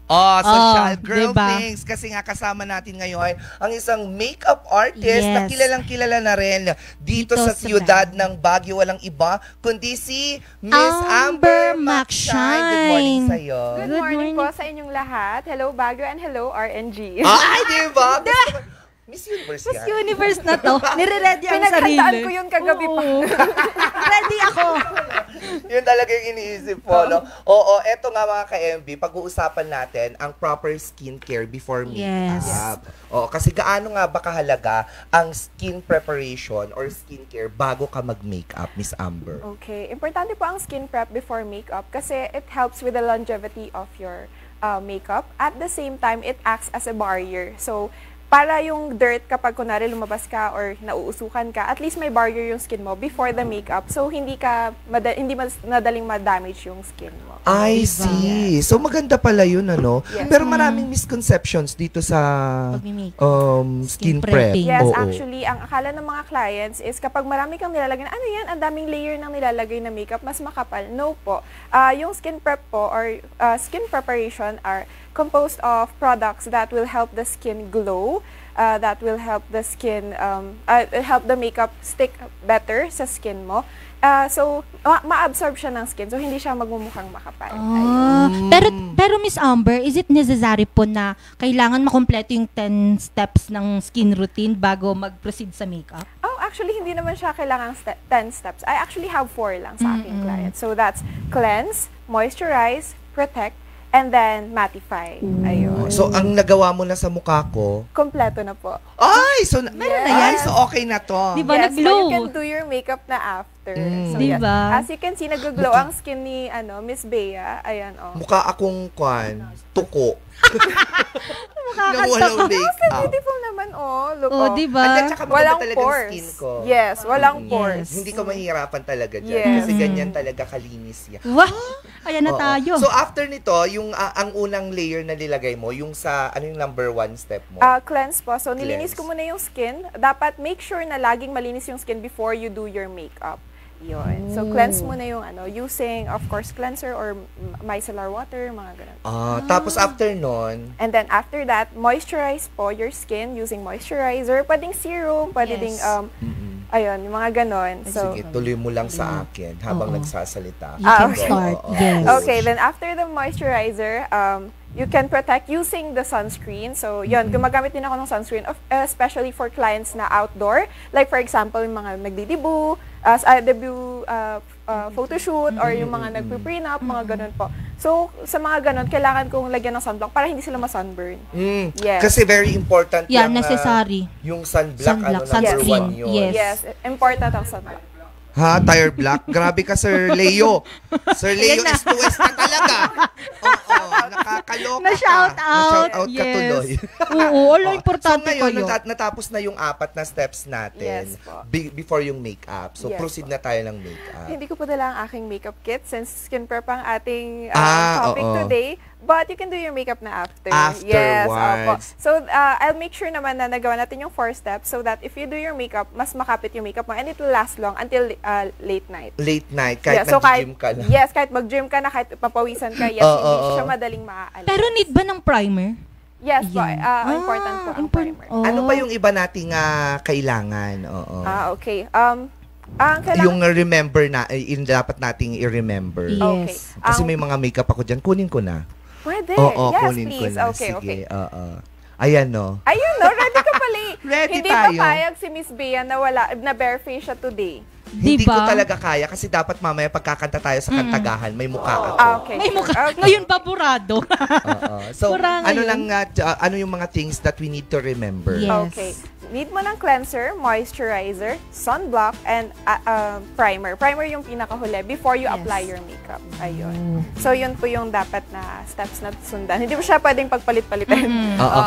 Oh, social girl diba? things. Kasi nga kasama natin ngayon ang isang makeup artist na kilalang kilala na rin dito sa siyudad ng Baguio. Walang iba kundi si Miss Amber Macshine. Good morning sa'yo. Good morning po sa inyong lahat. Hello Baguio and hello RNG. Ay, diba? Miss Universe yan. Miss Universe na to. Nire-ready ang sarili. Pinaghandaan ko yun kagabi pa. Ready ako. Yun talaga yung iniisip po, no? Oo, eto nga mga ka-MB, pag-uusapan natin ang proper skincare before makeup. Yes. Oo, kasi gaano nga ba kahalaga ang skin preparation or skincare bago ka mag-makeup, Miss Amber? Okay. Importante po ang skin prep before makeup kasi it helps with the longevity of your makeup. At the same time, it acts as a barrier. So, para yung dirt kapag kunwari lumabas ka or nauusukan ka, at least may barrier yung skin mo before the makeup. So, hindi madaling ma-damage yung skin mo. I see. So, maganda pala yun, ano? Yes. Pero maraming misconceptions dito sa skin prep. Yes, Oo. actually, ang akala ng mga clients is kapag marami kang nilalagay, ano yan, ang daming layer ng nilalagay na makeup, mas makapal. No po. Yung skin prep po or skin preparation are composed of products that will help the skin glow, that will help the skin, help the makeup stick better sa skin mo. So, ma-absorb siya ng skin. So, hindi siya magmumukhang makapal. Pero Miss Amber, is it necessary po na kailangan makompleto yung 10 steps ng skin routine bago mag-proceed sa makeup? Oh, actually, hindi naman siya kailangan 10 steps. I actually have 4 lang sa aking client. So, that's cleanse, moisturize, protect, and then mattify. Ayun. So, ang nagawa mo na sa mukha ko, Kompleto na po. ay! So, Meron na yan? so okay na to. Diba, Yes, so nag-glow? you can do your makeup na after. So, Diba? yes. As you can see, nag-glow ang skin ni Miss Bea. Ayan, oh. Mukha akong tuko. na walang makeup. Beautiful naman, oh. Look, Oh, diba? At saka maganda Walang talaga yung pores. skin ko. Yes, walang pores. Hindi ka mahihirapan talaga dyan. Yes. Kasi ganyan talaga kalinis yan. Wow! Ayan na Oo. tayo. So, after nito, yung ang unang layer na nilagay mo, yung sa, ano yung number 1 step mo? Cleanse po. So, nilinis ko muna yung skin. Dapat make sure na laging malinis yung skin before you do your makeup. Yun. So, cleanse muna yung using, of course, cleanser or micellar water, mga ganun. Tapos after nun, And then, after that, moisturize po your skin using moisturizer. Pwedeng serum, pwede ding, ayun, yung mga ganon. So, sige, tuloy mo lang sa akin habang nagsasalita. You can okay. start. Oo. Yes. okay, then after the moisturizer, you can protect using the sunscreen. So, yun, gumagamit din ako ng sunscreen, especially for clients na outdoor. Like, for example, yung mga nagdidibu, debut photoshoot, or yung mga nagpe-prenup, mga ganun po. So, sa mga ganun, kailangan kong lagyan ng sunblock para hindi sila ma-sunburn. Yes. Kasi very important Yeah, yung, necessary. yung sunblock, Sunblock, number sunscreen. 1 yun. Yes. Yes, important ang sunblock. Ha, tire black? Grabe ka, Sir Leo. Sir Leo is to west na talaga. Oo, nakakaloka Na-shout ka. out. Na-shout out ka Yes. tuloy. Oo, ala, importante so ngayon, kayo. natapos na yung 4 na steps natin Yes po. before yung makeup. So, Yes proceed po. na tayo ng makeup. Hindi ko pa dala ang aking makeup kit since skin prep ang ating topic oo. today. But you can do your makeup na after. Afterwards. Yes, opo. So, I'll make sure naman na nagawa natin yung 4 steps so that if you do your makeup, mas makapit yung makeup mo and it will last long until late night. Late night, kahit Yeah, so nag-gym ka na. Yes, kahit mag-gym ka na, kahit papawisan ka, yes, hindi siya madaling maaalis. Pero need ba ng primer? Yes po, Yan. important po ang primer. Oh. Ano pa yung iba nating kailangan? Oo. Okay. Ang kailangan... Yung remember na, yung dapat nating i-remember. Yes. Okay. Kasi may mga makeup ako dyan, kunin ko na. Pwede. Oo, yes, kunin ko please. na. Okay, Sige, okay. oo. Ayan, no. Ayun, no? Ready ka pala. Ready Hindi tayo. pa payag si Miss Bea na bare face siya today. Hindi Diba? ko talaga kaya kasi dapat mamaya pagkakanta tayo sa kantagahan, may mukha ako. Okay. May sure. mukha. Okay. Ngayon baburado. Oo. So, Pura ano ngayon. lang, ano yung mga things that we need to remember? Yes. Okay. Need mo ng cleanser, moisturizer, sunblock, and primer. Primer yung pinakahuli before you apply your makeup. Ayun. So, yun po yung dapat na steps na sundan. Hindi mo siya pwedeng pagpalit-palitin. Oo.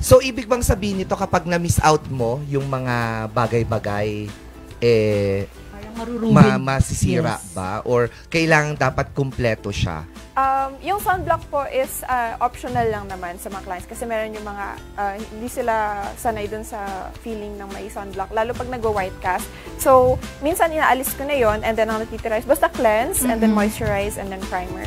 So, ibig bang sabihin nito kapag na-miss out mo yung mga bagay-bagay, masisira ba? Or kailangan dapat kumpleto siya? Yung sunblock po is optional lang naman sa mga clients kasi meron yung mga hindi sila sanay dun sa feeling ng may sunblock, lalo pag nag-white cast. So, minsan inaalis ko na yon and then ang natitira is basta cleanse and then moisturize and then primer.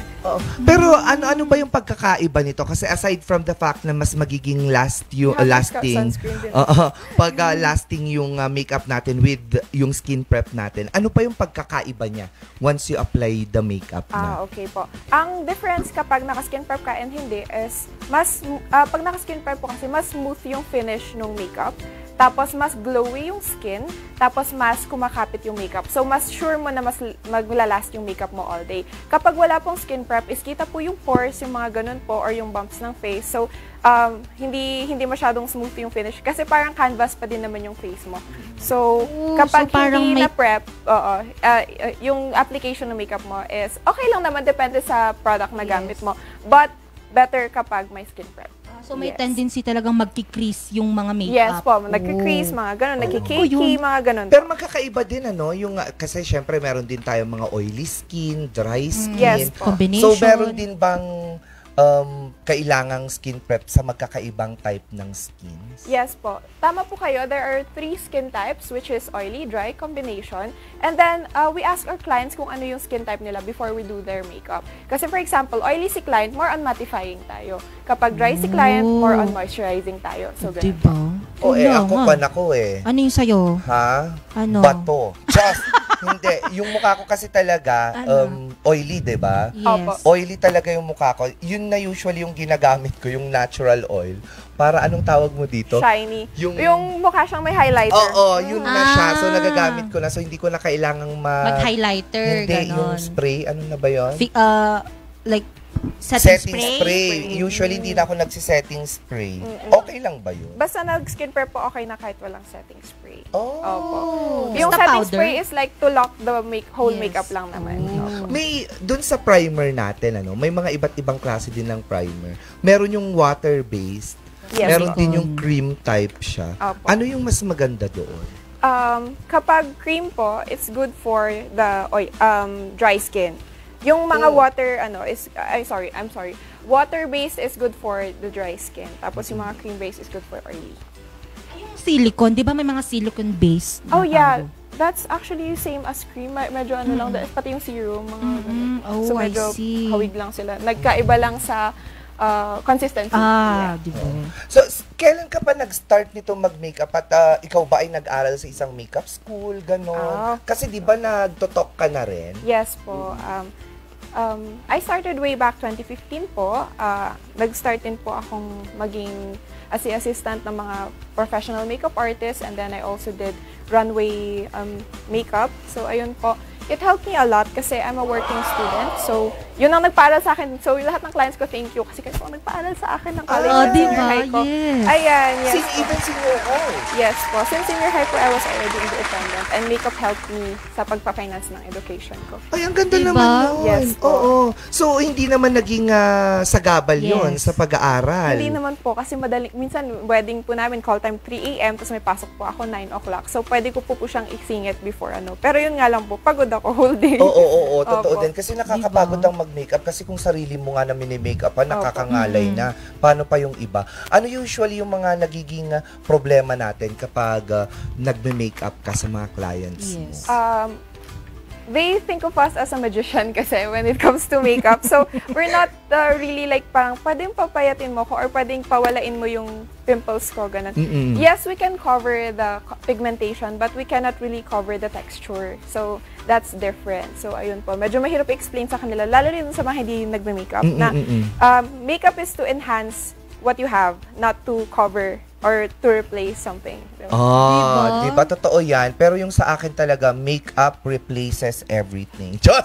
Pero ano ba yung pagkakaiba nito? Kasi aside from the fact na mas magiging lasting, lasting yung makeup natin with yung skin prep natin, ano pa yung pagkakaiba niya once you apply the makeup na? Okay po. Ang difference kapag naka-skin prep ka and hindi is pag naka-skin prep po kasi mas smooth yung finish ng makeup, tapos mas glowy yung skin, tapos mas kumakapit yung makeup. So mas sure mo na mas maglalast yung makeup mo all day. Kapag wala pong skin prep is kita po yung pores, yung mga ganun po or yung bumps ng face. So hindi masyadong smooth yung finish kasi parang canvas pa din naman yung face mo. So kapag hindi na prep, yung application ng makeup mo is okay lang naman, depende sa product na gamit mo. But better kapag may skin prep. So may tendency talagang magki-crease yung mga makeup. Yes po, nagki-crease, mga ganun, nagki-cakey, mga ganun. Pero magkakaiba din yung kasi syempre meron din tayong mga oily skin, dry skin. Yes po. Combination. So meron din bang kailangang skin prep sa magkakaibang type ng skins? Yes po. Tama po kayo. There are 3 skin types, which is oily, dry, combination. And then, we ask our clients kung ano yung skin type nila before we do their makeup. Kasi for example, oily si client, more on mattifying tayo. Kapag dry si client, more on moisturizing tayo. So, ganun. Diba? Ako Ano yung sa'yo? Ha? Ano? Bato. Just, hindi. Yung mukha ko kasi talaga, oily, diba? Yes. Oily talaga yung mukha ko. Yun na usually yung ginagamit ko, yung natural oil. Para anong tawag mo dito? Shiny. Yung mukha siyang may highlighter. Oo, yun na siya. So, nagagamit ko na. So, hindi ko na kailangang mag-highlighter, hindi, ganon. yung spray. Ano na ba yun? Like, setting spray. Usually, hindi na ako nagsisetting spray. Okay lang ba yun? Basta nag-skin prep po, okay na kahit walang setting spray. Oh. Yung Basta setting powder? spray is like to lock the whole makeup lang naman. May, dun sa primer natin, may mga iba't ibang klase din ng primer. Meron yung water-based. Yes, meron po. din yung cream type siya. Opo. Ano yung mas maganda doon? Kapag cream po, it's good for the dry skin. Yung mga I'm sorry. Water-based is good for the dry skin. Tapos yung mga cream-based is good for oily. Yung silicone, di ba may mga silicone base? Oh yeah, that's actually same as cream. Medyo lang, pati yung serum. So I medyo see. hawig lang sila. Nagkaiba lang sa consistency. Di ba? So, kailan ka pa nag-start nito mag-makeup? At ikaw ba ay nag-aral sa isang makeup school? Ganon. Kasi di ba nagtotok ka na rin? Yes po. I started way back 2015 po. Nag-start din po akong maging assistant ng mga professional makeup artists, and then I also did runway makeup. So, ayun po. It helped me a lot kasi I'm a working student. So, yun ang nagpaaral sa akin. So, lahat ng clients ko, thank you. Kasi kayo po nagpaaral sa akin ng college. Diba? High ko. Yes. Ayan, yes. Even senior high? Yes po. Since senior high po, I was already independent. And makeup helped me sa pagpa-finance ng education ko. Ay, ang ganda Diba? naman nun. Yes po. Oo. So, hindi naman naging sagabal yun Yes. sa pag-aaral. Hindi naman po. Kasi madaling, minsan, wedding po namin, call time 3 a.m. Tapos may pasok po ako 9 o'clock. So, pwede ko po siyang isingit before Pero yun nga lang po, pagod ako whole day. Oo, totoo Opo. din. Kasi nakakapagod ang mag-makeup. Kasi kung sarili mo nga na mini-makeup nakakangalay na. Paano pa yung iba? Ano usually yung mga nagiging problema natin kapag nagme-makeup ka sa mga clients mo? Yes. They think of us as a magician kasi when it comes to makeup. So, we're not really like parang pwedeng papayatin mo ko or pwedeng pawalain mo yung pimples ko, ganun. Yes, we can cover the pigmentation but we cannot really cover the texture. So, that's different. So, ayun po. Medyo mahirap i-explain sa kanila, lalo rin sa mga hindi nagme-makeup na makeup is to enhance what you have, not to cover or to replace something. Di ba? Totoo yan. Pero yung sa akin talaga, makeup replaces everything. Diyos!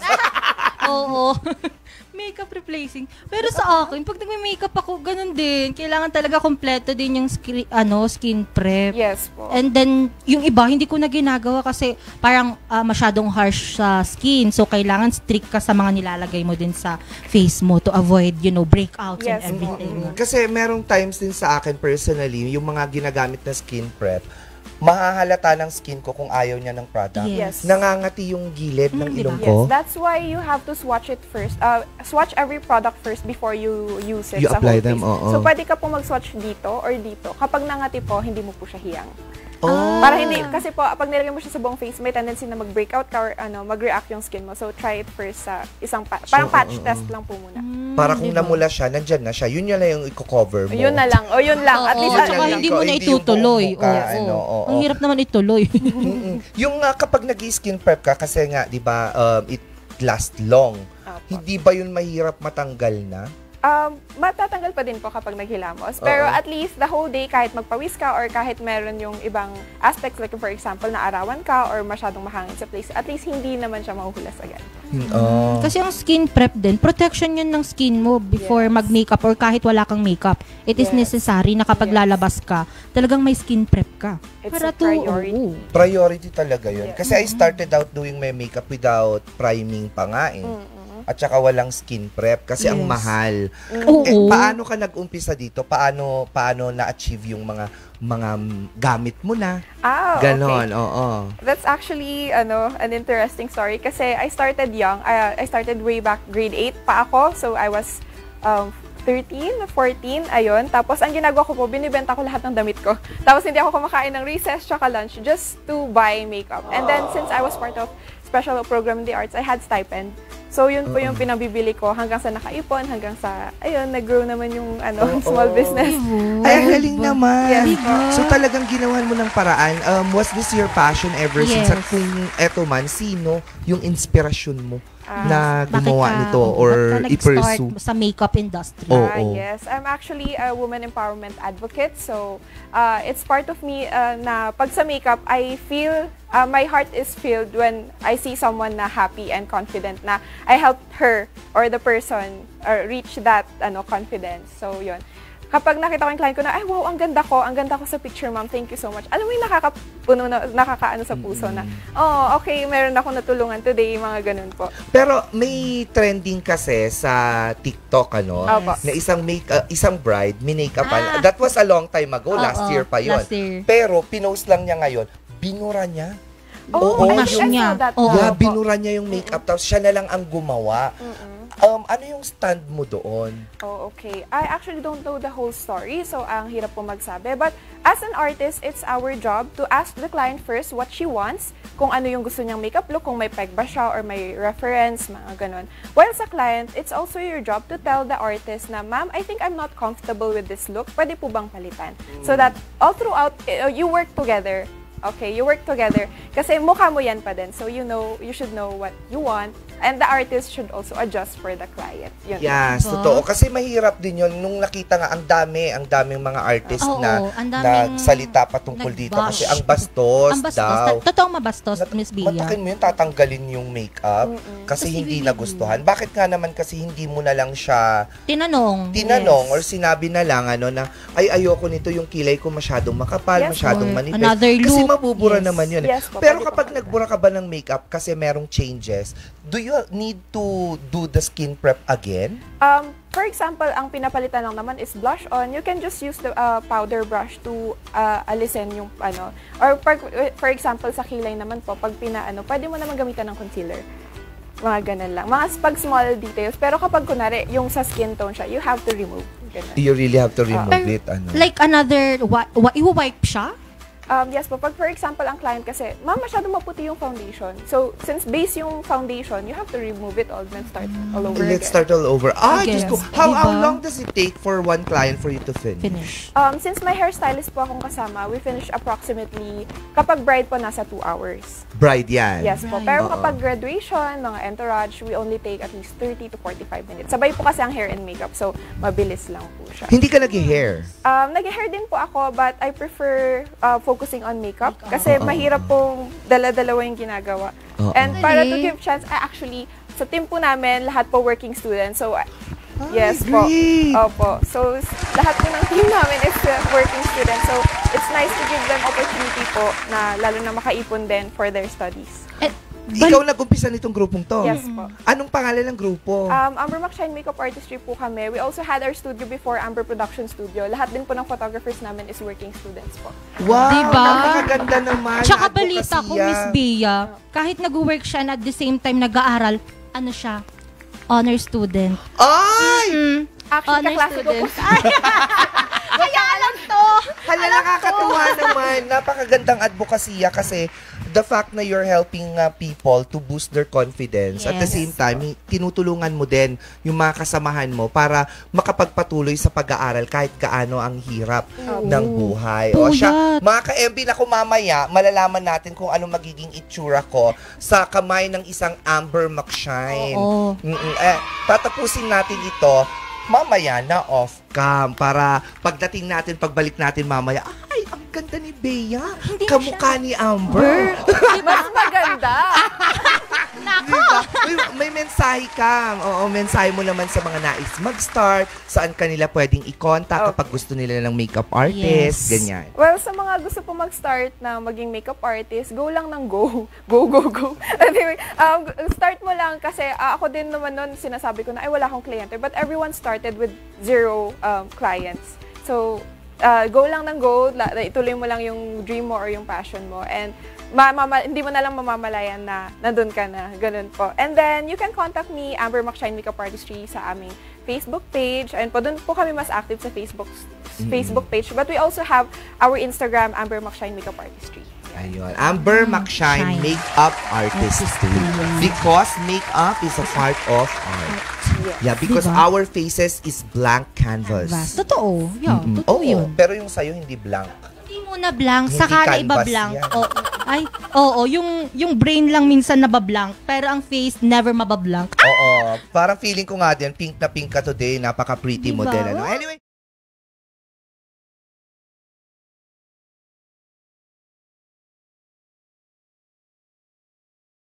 Oo. Makeup replacing. Pero sa akin, pag nagme-makeup ako, ganun din. Kailangan talaga kompleto din yung skin prep. Yes po. And then, yung iba, hindi ko na ginagawa kasi parang masyadong harsh sa skin. So, kailangan strict ka sa mga nilalagay mo din sa face mo to avoid, breakouts Yes, and everything. Kasi merong times din sa akin personally, yung mga ginagamit na skin prep, mahahalata ng skin ko kung ayaw niya ng product. Yes. Nangangati yung gilid ng diba? ilong ko. Yes, that's why you have to swatch it first. Swatch every product first before you use it You sa apply whole them, face. oo. So, pwede ka po mag-swatch dito or dito. Kapag nangati po, hindi mo po siya hiyang. Oh. Para hindi, kasi po, pag nilagay mo siya sa buong face, may tendency na mag-breakout ka or mag-react yung skin mo. So, try it first sa isang, parang patch test lang po muna. Para kung namula siya, nandyan na siya. Yun lang yung i-cover mo. Yun na lang. O, yun lang. At Oo, least, tsaka hindi mo na Hindi yung itutuloy. buong mukha, Oo. Ang hirap naman ituloy. Yung kapag nag-skin prep ka, kasi nga, di ba, it lasts long. Hindi ba yun mahirap matanggal na? matatanggal pa din po kapag naghilamos. Pero at least the whole day, kahit magpawis ka or kahit meron yung ibang aspects, like for example, na arawan ka or masyadong mahangin sa place, at least hindi naman siya mahuhulas agad. Kasi ang skin prep din, protection yun ng skin mo before mag-makeup or kahit wala kang makeup. It is necessary na kapag lalabas ka, talagang may skin prep ka. It's para a priority. Priority talaga yun. Kasi I started out doing my makeup without priming pa nga eh. At saka walang skin prep kasi ang mahal. Paano ka nag-umpisa dito? Paano na-achieve yung mga gamit mo na? Ganon, oo. That's actually an interesting story kasi I started young. I started way back grade 8 pa ako. So I was 13, 14, ayun. Tapos ang ginagawa ko po, binibenta ko lahat ng damit ko. Tapos hindi ako kumakain ng recess tsaka lunch just to buy makeup. And then since I was part of special program in the arts, I had stipend. So, yun po yung pinabibili ko hanggang sa nakaipon, hanggang sa, ayun, nag-grow naman yung small business. Ay, ang galing naman. Yes, so, talagang ginawan mo ng paraan. Was this your passion ever since? At kung eto man, sino yung inspirasyon mo na gumawa nito or i-pursue? Sa makeup industry. Yes, I'm actually a woman empowerment advocate. So, it's part of me na pag sa makeup, I feel, my heart is filled when I see someone na happy and confident na I helped her or the person reach that confidence. So, yun. Kapag nakita ko yung client ko na, ay wow, ang ganda ko sa picture, ma'am, thank you so much. Alam mo yung nakakaano sa puso na, okay, meron akong natulungan today, mga ganun po. Pero may trending kasi sa TikTok, na isang bride, minake-upan. That was a long time ago, last year pa yun. Pero, pinost lang niya ngayon, binura niya. Binura niya yung makeup, tapos siya na lang ang gumawa. Ano yung stand mo doon? Okay. I actually don't know the whole story, so ang hirap po magsabi. But as an artist, it's our job to ask the client first what she wants, kung ano yung gusto niyang makeup look, kung may peg ba siya or may reference, mga ganon. While sa client, it's also your job to tell the artist na, ma'am, I think I'm not comfortable with this look. Pwede po bang palitan? So that all throughout, you work together. Okay, you work together. Kasi mukha mo yan pa din. So you should know what you want. And the artist should also adjust for the client. Yun. Yes, totoo. Kasi mahirap din yun. Nung nakita nga, ang daming mga artist na nagsalita patungkol dito. Kasi ang bastos daw. Totoong mabastos, Miss Bia. Matakin mo yun, tatanggalin yung makeup. Kasi hindi nagustuhan. Bakit nga naman kasi hindi mo na lang siya tinanong or sinabi na lang na, ay ayoko nito, yung kilay ko masyadong makapal, masyadong manipis. Kasi mabubura naman yun. Yes, pero kapag nagbura ka ba ng makeup kasi merong changes, do you need to do the skin prep again? For example, ang pinapalitan lang naman is blush on. You can just use the powder brush to alisin yung Or for example, sa kilay naman po, pag pwede mo naman gamitan ng concealer. Mga ganun lang. Mga pag small details. Pero kapag kunwari, yung sa skin tone siya, you have to remove. Ganun. You really have to remove it. Like another, i-wipe siya? Yes po. Pag for example, ang client kasi, ma'am, masyadong maputi yung foundation. So, since base yung foundation, you have to remove it all and start all over Let's again. start all over. Just go. How long does it take for one client for you to finish? Since my hairstylist po akong kasama, we finish approximately, kapag bride po, nasa 2 hours. Bride yan? Yes po. Pero kapag graduation, mga entourage, we only take at least 30 to 45 minutes. Sabay po kasi ang hair and makeup, so mabilis lang po siya. Hindi ka nag-hair? Nag-hair din po ako, but I prefer focusing on makeup kasi mahirap pong dala-dalawa yung ginagawa. And para to give chance, actually, sa team po namin, lahat po working students. So, yes po. Opo. So, lahat po ng team namin is working students. So, it's nice to give them opportunity po na lalo na makaipon din for their studies. Ikaw nag-umpisa nitong grupong to? Yes po. Anong pangalan ng grupo? Amber Macshine Makeup Artistry po kami. We also had our studio before, Amber Production Studio. Lahat din po ng photographers namin is working students po. Wow! Diba? Napakaganda naman. Tsaka na balita ko, advokasya. Miss Bea, kahit nag-work siya na at the same time nag-aaral, ano siya? Honor student. Ay! Actually, Honor kaklase ko po. student. Kaya alam to! Hala, nakakatuwa naman. Napakagandang advokasya kasi the fact na you're helping people to boost their confidence. At the Yes. same time, tinutulungan mo din yung mga kasamahan mo para makapagpatuloy sa pag-aaral kahit gaano ang hirap ng buhay. O siya, Puyat. mga ka-MB, naku mamaya, malalaman natin kung ano magiging itsura ko sa kamay ng isang Amber Macshine. Oo. Tatapusin natin ito mamaya na off-cam para pagdating natin, pagbalik natin mamaya, ay, ang ganda ni Bea. Kamukha ni Amber. Mas maganda. Diba? May mensahe ka. Oo, mensahe mo naman sa mga nais mag-start, saan kanila pwedeng i-contact kapag gusto nila ng makeup artist, Yes. ganyan. Well, sa mga gusto po mag-start na maging makeup artist, go lang ng go. Go, go, go. Anyway, start mo lang kasi ako din naman noon sinasabi ko na ay wala akong kliyente. But everyone started with 0 clients. So, go lang ng go. Ituloy mo lang yung dream mo or yung passion mo. And hindi mo na lang mamamalayan na nandun ka na. Ganun po. And then, you can contact me, Amber Macshine Makeup Artistry, sa aming Facebook page. And po, doon po kami mas active sa Facebook page. But we also have our Instagram, Amber Macshine Makeup Artistry. Ayun. Amber Macshine Shine. Makeup Artistry. Because makeup is a part of art. Yes. Yeah, because Diba? our faces is blank canvas. Totoo. Yeah, totoo Oo, yun. pero yung sa'yo hindi blank. Hindi muna blank, Hindi saka na iba canvas blank. yan. Yung brain lang minsan nabablank, pero ang face never mabablank. Oo. Parang feeling ko nga din, pink na pink ka today. Napaka-pretty mo Diba? din. Ano? Anyway,